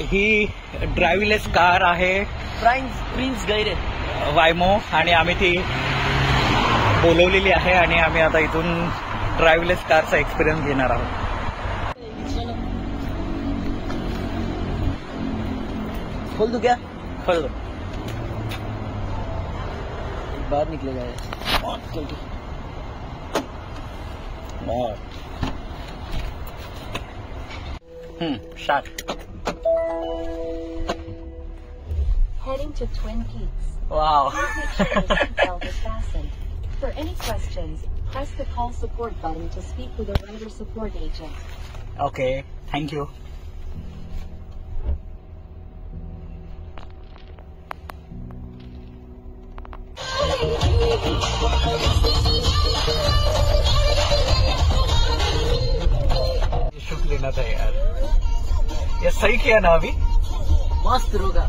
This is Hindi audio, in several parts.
ही ड्रायव्हरलेस कार आहे प्रिन्स गैरे वायमो आणि आम्ही ती बोलवलेली आहे आणि आम्ही आता इथून ड्रायव्हरलेस कारचा एक्सपिरियन्स घेणार आहोत. खोल दो क्या? खोल दो. बाहर निकलेगा चल start. Heading to Twin Peaks. Wow. Make sure your seatbelt is fastened. For any questions, press the call support button to speak with a rider support agent. Okay, thank you. Shoot लेना था यार. ये सही किया ना अभी. मस्त रोगा.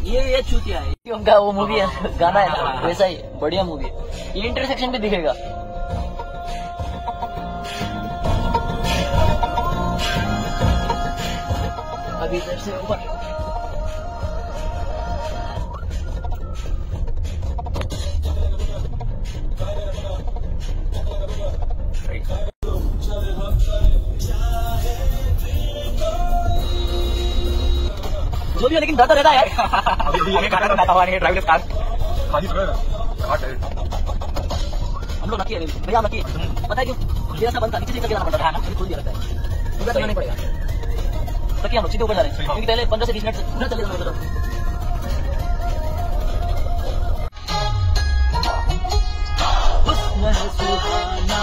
ये चूतिया है उनका वो मूवी है गाना है ना वैसा ही बढ़िया मूवी है. ये इंटरसेक्शन भी दिखेगा. अभी इधर से ऊपर जो भी है लेकिन डरता रहता है. अभी गाना बनाता हुआ नहीं ड्राइवरलेस कार. हम लोग नकी है भैया नकी. पता है क्यों? ये ऐसा बनता नीचे से गिराना पड़ता है ना. खोल दिया रहता है. पूरा चलना नहीं पड़ेगा. ताकि हम लोग सीधे ऊपर जा रहे हैं क्योंकि पहले 15 से 20 मिनट पूरा चले जाना. हुस्न है सुहाना